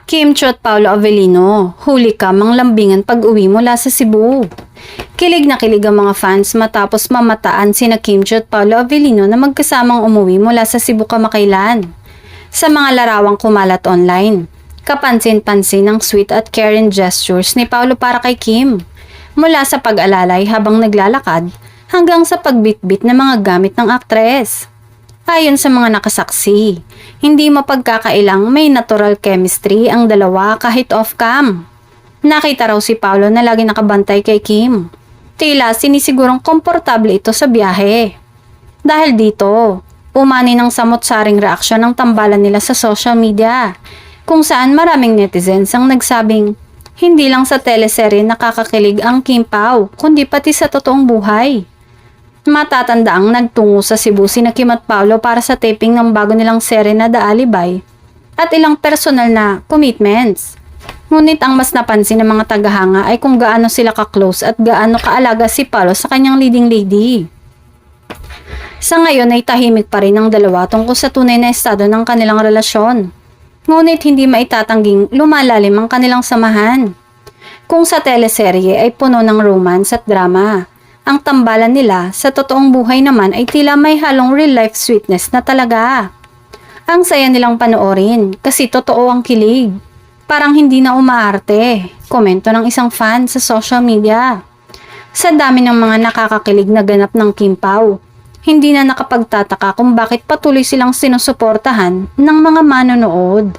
Kim Cho at Paolo Avellino, huli ka mang lambingan pag-uwi mula sa Cebu. Kilig na kilig ang mga fans matapos mamataan sina Kim Cho at Paolo Avellino na magkasamang umuwi mula sa Cebu kamakailan. Sa mga larawang kumalat online, kapansin-pansin ang sweet at caring gestures ni Paolo para kay Kim. Mula sa pag-alalay habang naglalakad hanggang sa pagbitbit ng mga gamit ng aktres. Ayon sa mga nakasaksi, hindi mapagkakailang may natural chemistry ang dalawa kahit off-cam. Nakita raw si Paolo na lagi nakabantay kay Kim. Tila sinisigurong komportable ito sa biyahe. Dahil dito, umani ng samot-saring reaksyon ng tambalan nila sa social media, kung saan maraming netizens ang nagsabing, hindi lang sa teleserye nakakakilig ang Kim Pao, kundi pati sa totoong buhay. Matatandaang nagtungo sa Cebu sina Kim at Paolo para sa taping ng bago nilang serye na The Alibay at ilang personal na commitments. Ngunit ang mas napansin ng mga tagahanga ay kung gaano sila ka-close at gaano kaalaga si Paolo sa kanyang leading lady. Sa ngayon ay tahimik pa rin ang dalawa tungkol sa tunay na estado ng kanilang relasyon. Ngunit hindi maitatangging lumalalim ang kanilang samahan. Kung sa teleserye ay puno ng romance at drama, ang tambalan nila sa totoong buhay naman ay tila may halong real-life sweetness na talaga. Ang saya nilang panoorin kasi totoo ang kilig. Parang hindi na umaarte, komento ng isang fan sa social media. Sa dami ng mga nakakakilig na ganap ng Kim Pao, hindi na nakapagtataka kung bakit patuloy silang sinusuportahan ng mga manonood.